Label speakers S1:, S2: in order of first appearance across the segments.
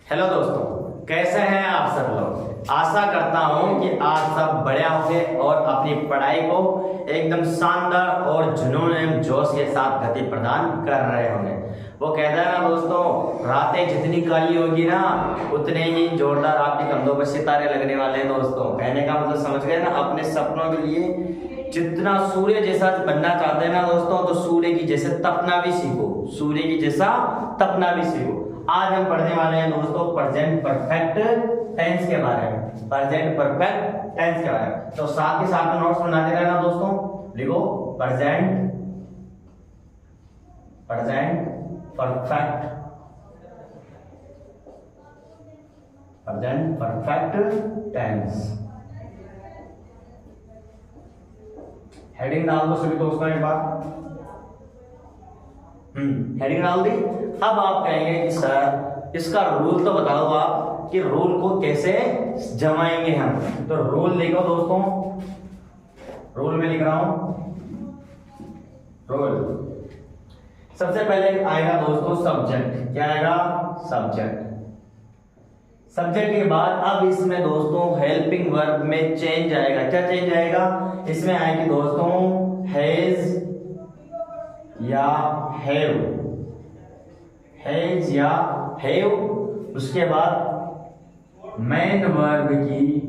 S1: Hello दोस्तों, कैसे हैं आप सब लोग। आशा करता हूं कि आप सब बढ़िया होंगे और अपनी पढ़ाई को एकदम शानदार और जुनून एवं जोश के साथ गति प्रदान कर रहे होंगे। वो कहता है ना दोस्तों, रातें जितनी काली होगी ना उतने ही जोरदार आपके कंधों पर सितारे लगने वाले हैं। दोस्तों कहने का मतलब समझ गए ना। अपने सपनों के लिए जितना सूर्य जैसा बनना चाहते हैं ना दोस्तों, तो सूर्य की जैसे तपना भी सीखो, सूर्य की जैसा तपना भी सीखो। आज हम पढ़ने वाले हैं दोस्तों प्रेजेंट परफेक्ट टेंस के बारे में। प्रेजेंट परफेक्ट टेंस के बारे में तो साथ के साथ नोट्स बनाते रहना दोस्तों। लिखो present perfect present perfect tense. Heading डाल दो सभी दोस्तों एक बार। हेडिंग डाल दी। अब आप कहेंगे कि सर इसका रूल तो बताओ आप कि रूल को कैसे जमाएंगे हम। तो रूल लिखो दोस्तों, रूल में लिख रहा हूं रूल। सबसे पहले आएगा दोस्तों सब्जेक्ट। क्या आएगा? सब्जेक्ट। सब्जेक्ट के बाद अब इसमें दोस्तों हेल्पिंग वर्ब में चेंज आएगा। क्या चेंज आएगा? इसमें आएगी दोस्तों हैज या हैव, हैज या हैव। उसके बाद मेन वर्ब की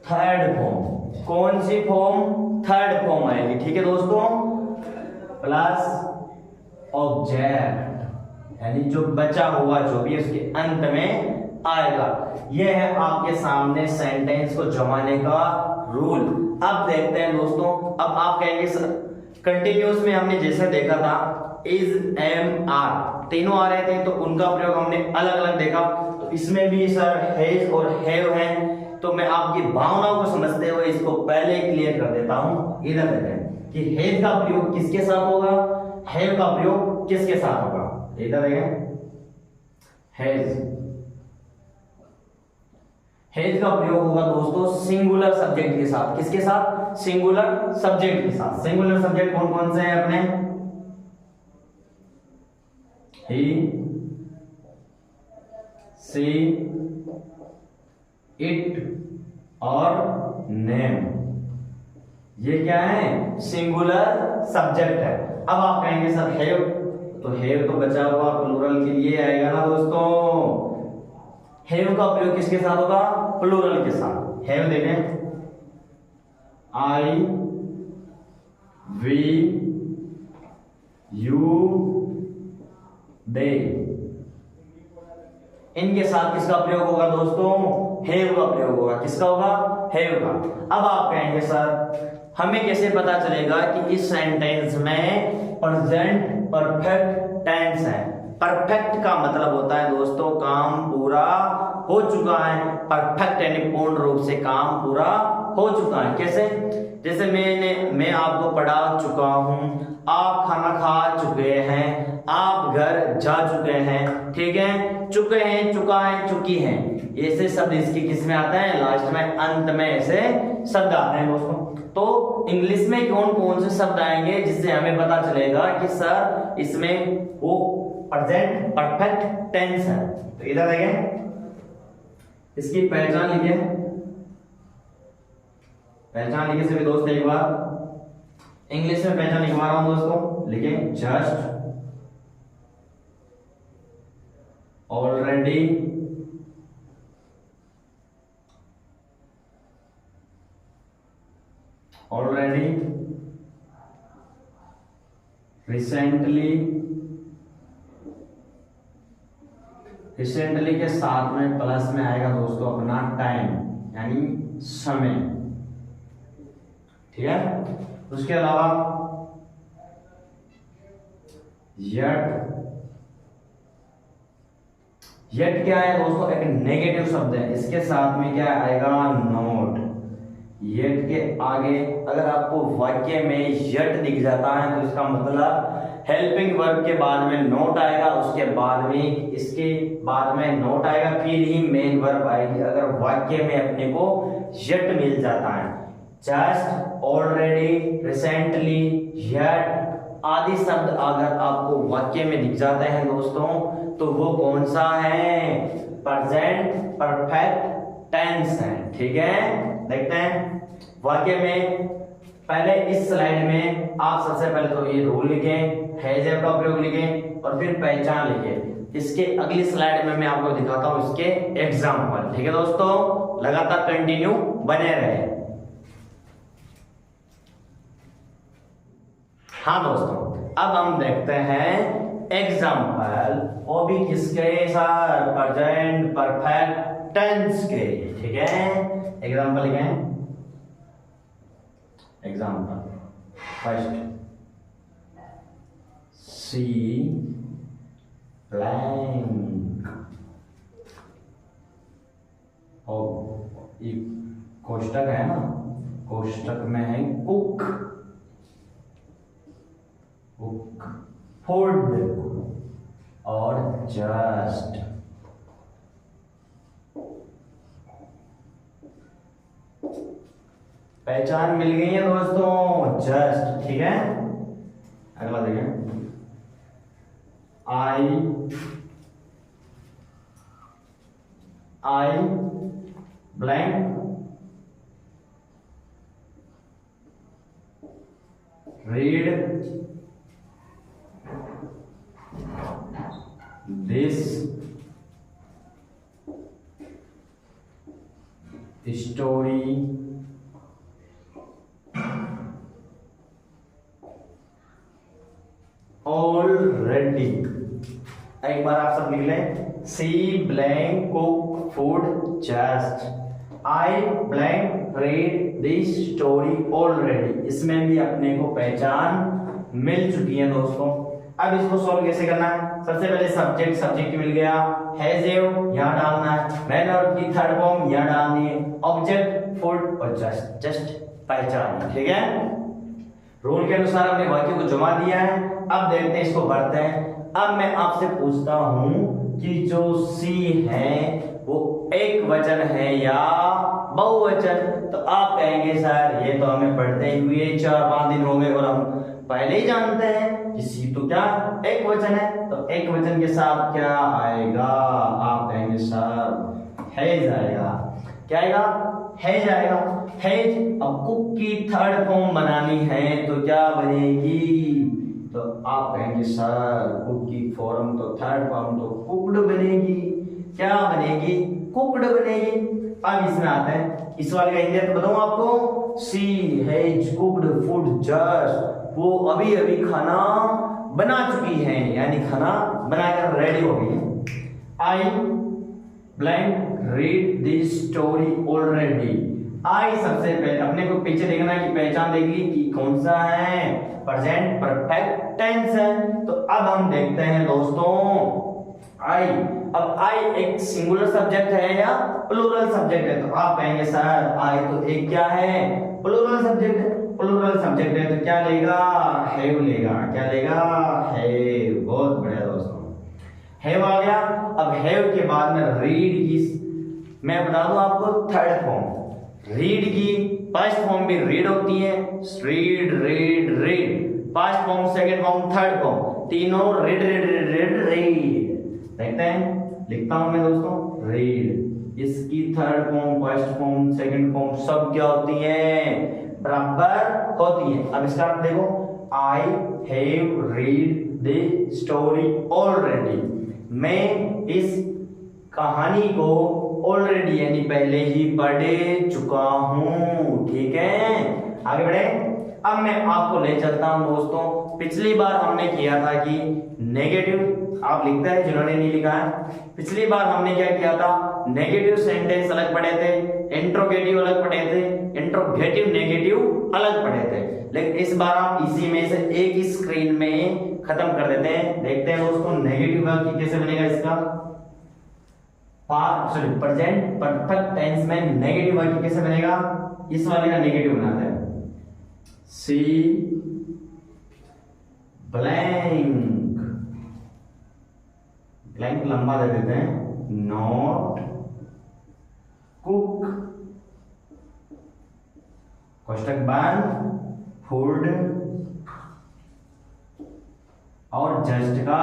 S1: थर्ड फॉर्म। कौन सी फॉर्म? थर्ड फॉर्म आएगी। ठीक है दोस्तों। प्लस ऑब्जेक्ट, यानी जो बचा हुआ जो भी उसके अंत में आएगा। यह है आपके सामने सेंटेंस को जमाने का रूल। अब देखते हैं दोस्तों। अब आप कहेंगे सर कंटिन्यूस में हमने जैसे देखा था इज, एम, आर तीनों आ रहे थे, तो उनका प्रयोग हमने अलग अलग देखा। तो इसमें भी सर हैज और हैव है। तो मैं आपकी भावनाओं को समझते हुए इसको पहले क्लियर कर देता हूं। इधर देखें कि हैज का प्रयोग किसके साथ होगा, हैव का प्रयोग किसके साथ होगा। इधर देखें हैज का प्रयोग होगा दोस्तों सिंगुलर सब्जेक्ट के साथ। किसके साथ? सिंगुलर सब्जेक्ट के साथ। सिंगुलर सब्जेक्ट कौन कौन से हैं अपने? ही, सी, इट और नेम। ये क्या है? सिंगुलर सब्जेक्ट है। अब आप कहेंगे सर हैव, तो हैव तो बचा हुआ प्लूरल के लिए आएगा ना दोस्तों। हैव का प्रयोग किसके साथ होगा? प्लूरल के साथ। हैव देखें आई, वी, यू, दे। इनके साथ किसका प्रयोग होगा दोस्तों? हैव का प्रयोग होगा। किसका होगा? हैव का। अब आप कहेंगे सर हमें कैसे पता चलेगा कि इस सेंटेंस में प्रेजेंट परफेक्ट टेंस है। परफेक्ट का मतलब होता है दोस्तों काम पूरा हो चुका है। परफेक्ट यानी पूर्ण रूप से काम पूरा हो चुका है। कैसे? जैसे मैं आपको पढ़ा चुका हूं, आप खाना खा चुके हैं, आप घर जा चुके हैं। ठीक है, चुके हैं, चुका है, चुकी हैं। ऐसे शब्द इसकी किस में आते हैं? लास्ट में, अंत में ऐसे शब्द आते हैं दोस्तों। तो इंग्लिश में कौन कौन से शब्द आएंगे जिससे हमें पता चलेगा कि सर इसमें वो प्रेजेंट परफेक्ट टेंस है। तो इधर देखें, इसकी पहचान लिखिए। पहचान लिखिए सभी दोस्त एक बार। इंग्लिश में पहचान लिखवा रहा हूं दोस्तों। लिखें just, already, already, recently. Recently के साथ में प्लस में आएगा दोस्तों अपना टाइम, यानी समय। ठीक है। उसके अलावा यट। यट क्या है दोस्तों? एक नेगेटिव शब्द है। इसके साथ में क्या आएगा? नोट। यट के आगे अगर आपको वाक्य में यट दिख जाता है तो इसका मतलब हेल्पिंग वर्ब के बाद में नोट आएगा, उसके बाद में इसके बाद में नोट आएगा, फिर ही मेन वर्ब आएगी। अगर वाक्य में अपने को यट मिल जाता है, जस्ट, ऑलरेडी, रिसेंटली, येट, आदि शब्द अगर आपको वाक्य में दिख जाते हैं दोस्तों तो वो कौन सा है, प्रेजेंट परफेक्ट टेंस है। ठीक है, देखते हैं वाक्य में। पहले इस स्लाइड में आप सबसे पहले तो ये रूल लिखें, है जैव का प्रयोग लिखें और फिर पहचान लिखें। इसके अगली स्लाइड में मैं आपको दिखाता हूं इसके एग्जाम्पल। ठीक है दोस्तों, लगातार कंटिन्यू बने रहे। हाँ दोस्तों, अब हम देखते हैं एग्जाम्पल, वो भी किसके सर, प्रेजेंट परफेक्ट टेंस के। ठीक है, एग्जाम्पल लिखें। एग्जाम्पल फर्स्ट, सी ब्लैंक, और ये कोष्टक है ना, कोष्टक में है कुक, कुक फूड और जस्ट। पहचान मिल गई है दोस्तों, जस्ट। ठीक है, अगला देखें, I blank read this story already. एक बार आप सब लिख लें, she blank cook food just, I blank read this story already. इसमें भी अपने को पहचान मिल चुकी है दोस्तों। अब इसको सॉल्व कैसे करना है, सबसे पहले सब्जेक्ट मिल गया, हैज एव यहाँ डालना है, मैन और की थर्ड फॉर्म यहाँ डालनी है, ऑब्जेक्ट फूड और जस्ट पहचान। ठीक है, रूल के अनुसार हमने वाक्य को जमा दिया है। अब देखते हैं इसको भरते हैं। अब मैं आपसे पूछता हूं कि जो सी है वो एक वचन है या बहुवचन, तो आप कहेंगे सर ये तो हमें पढ़ते हुए 4-5 दिन हो गए और हम पहले ही जानते हैं कि सी तो क्या एक वचन है। तो एक वचन के साथ क्या आएगा, आप कहेंगे सर हैज आएगा। क्या आएगा, हैज आएगा। हैज, अब कुक की थर्ड फॉर्म बनानी है तो क्या बनेगी, तो आप कहेंगे सर कुक की फॉर्म तो थर्ड फॉर्म तो कुक्ड बनेगी। क्या बनेगी, कुक्ड बनेगी। अब इसमें आते हैं, इस वाले का इंडियन बताऊं आपको, सी हैज कुक्ड फूड जस्ट, वो अभी अभी खाना बना चुकी है, यानी खाना बनाकर रेडी हो गई है। I blank read this story already. I सबसे पहले अपने को पीछे देखना है कि पहचान देख ली कि कौन सा है, प्रेजेंट परफेक्ट टेंस है। तो अब हम देखते हैं दोस्तों आई। अब आई एक सिंगुलर सब्जेक्ट है या प्लूरल सब्जेक्ट है, तो आप कहेंगे सर आई तो एक क्या है, प्लूरल सब्जेक्ट है। प्लूरल सब्जेक्ट है तो क्या लेगा, हैव लेगा। क्या लेगा, हैव। बहुत बढ़िया दोस्तों, हैव आ गया। अब हैव के बाद में रीड की मैं बता दूं आपको थर्ड फॉर्म। रीड की फर्स्ट फॉर्म भी रीड होती है, read read read, first form second form third form, तीनों read read read read read. देखते हैं, लिखता हूं मैं दोस्तों, रीड। इसकी third form first form second form सब क्या होती है, बराबर होती है। अब इसका अर्थ देखो, I have read the story already. मैं इस कहानी को ऑलरेडी यानी पहले ही पढ़ चुका हूं। ठीक है, आगे बढ़े। अब मैं आपको ले चलता हूं दोस्तों, पिछली बार हमने किया था कि नेगेटिव, आप लिखते हैं जिन्होंने नहीं लिखा है, पिछली बार हमने क्या किया था, नेगेटिव सेंटेंस अलग पढ़े थे, इंट्रोगेटिव अलग पढ़े थे, इंट्रोगेटिव नेगेटिव अलग पढ़े थे। लेकिन इस बार हम इसी में से एक ही स्क्रीन में खत्म कर देते हैं। देखते हैं दोस्तों नेगेटिव वाक्य कैसे बनेगा इसका, प्रेजेंट परफेक्ट टेंस में नेगेटिव वाक्य कैसे बनेगा, इस वाले का नेगेटिव बनाते हैं। सी ब्लैंक, ब्लैंक लंबा दे देते हैं, नॉट कुक, कोष्टक बंद, फूड और जस्ट का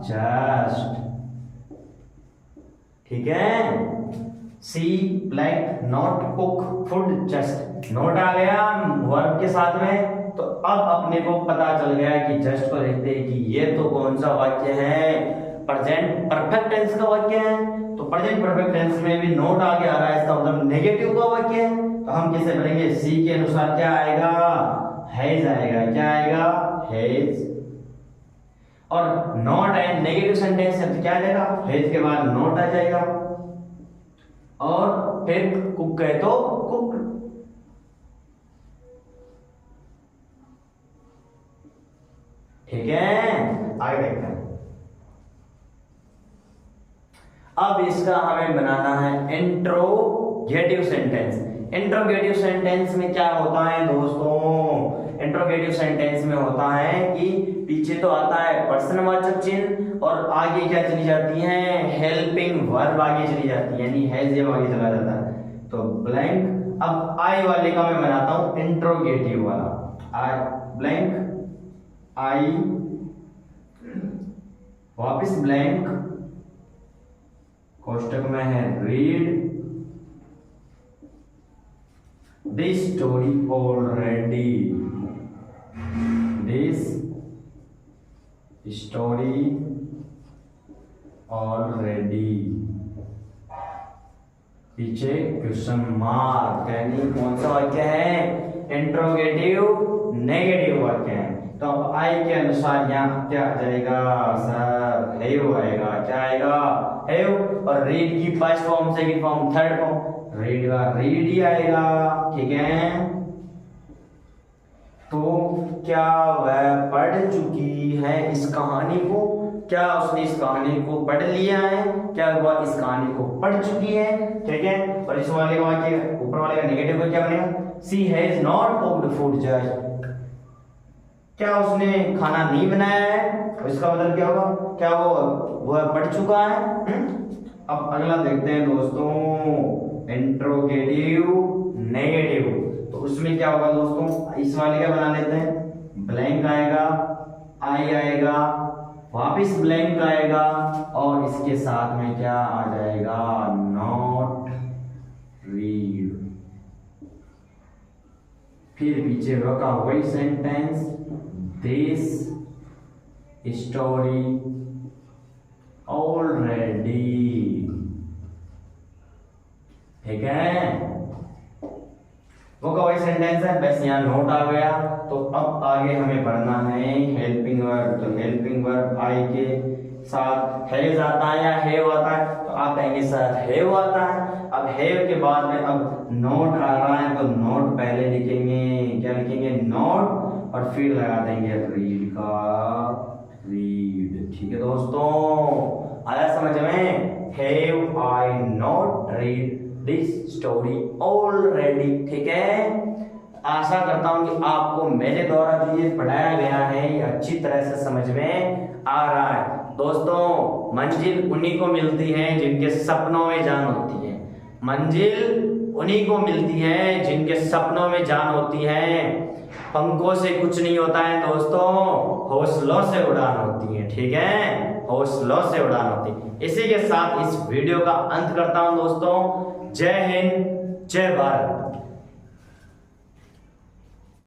S1: जस्ट, ठीक है। She like not cook food just, note आ गया वर्ब के साथ में। तो अब अपने को पता चल गया कि जस्ट को देखते हैं कि ये तो कौन सा वाक्य है, प्रेजेंट परफेक्ट टेंस का वाक्य है। तो प्रेजेंट परफेक्ट टेंस में भी नोट आगे आ रहा है, इसका मतलब नेगेटिव का वाक्य है। तो हम कैसे करेंगे, सी के अनुसार क्या आएगा, हैज आएगा। क्या आएगा, हैज। और नॉट एंड नेगेटिव सेंटेंस है तो क्या आ जाएगा, हैज के बाद नॉट आ जाएगा। और फिर कुक है तो कुक। ठीक है, आगे देखते हैं। अब इसका हमें बनाना है इंट्रोगेटिव सेंटेंस। इंट्रोगेटिव सेंटेंस में क्या होता है दोस्तों, इंट्रोगेटिव सेंटेंस में होता है कि पीछे तो आता है प्रश्नवाचक चिन्ह और आगे क्या चली जाती है, हेल्पिंग वर्ब आगे चली जाती है, यानी हैज जब आगे चला जाता है तो ब्लैंक। अब आई वाले का मैं बनाता हूं इंट्रोगेटिव वाला, आई ब्लैंक, आई वापिस ब्लैंक, कोष्टक में है read this story already, this story already, पीछे क्वेश्चन मार्क, यानी कौन सा वाक्य है, इंट्रोगेटिव नेगेटिव वाक्य है। तो अब आई के अनुसार यहाँ क्या आ जाएगा सर, हैव आएगा। क्या आएगा, हैव। और रीड की first form, second form, third form, read का रीड ही आएगा। ठीक है, तो क्या वह पढ़ चुकी है इस कहानी को, क्या उसने इस कहानी को पढ़ लिया है, क्या वह इस कहानी को पढ़ चुकी है। ठीक है, और इस वाले वाक्य ऊपर वाले का नेगेटिव का क्या बनेगा, she has not cooked food just, क्या उसने खाना नहीं बनाया है, इसका मतलब क्या होगा, क्या वो पढ़ चुका है। अब अगला देखते हैं दोस्तों, इंट्रोगेटिव नेगेटिव। तो उसमें क्या होगा दोस्तों, इस वाले का बना लेते हैं, ब्लैंक आएगा, आई आएगा, वापिस ब्लैंक आएगा और इसके साथ में क्या आ जाएगा, नॉट रीड। फिर पीछे होगा वही सेंटेंस, दिस स्टोरी ऑलरेडी। ठीक है, वो का वही सेंटेंस है, बस यहाँ नोट आ गया। तो अब आगे हमें पढ़ना है हेल्पिंग वर्ब। तो हेल्पिंग वर्ब आई के साथ हैज आता है या हैव आता है, तो आप कहेंगे सर हैव आता है। अब हैव के बाद में अब नोट आ रहा है तो नोट पहले लिखेंगे, क्या लिखेंगे, नोट, और फिर लगा देंगे रीड का रीड। ठीक है दोस्तों, आया समझ में, have I not read this story already. ठीक है, आशा करता हूं कि आपको मेरे द्वारा जो ये पढ़ाया गया है ये अच्छी तरह से समझ में आ रहा है। दोस्तों, मंजिल उन्हीं को मिलती है जिनके सपनों में जान होती है, मंजिल उन्हीं को मिलती है जिनके सपनों में जान होती है। पंखों से कुछ नहीं होता है दोस्तों, हौसलों से उड़ान होती है। ठीक है, हौसलों से उड़ान होती है। इसी के साथ इस वीडियो का अंत करता हूं दोस्तों। जय हिंद, जय भारत।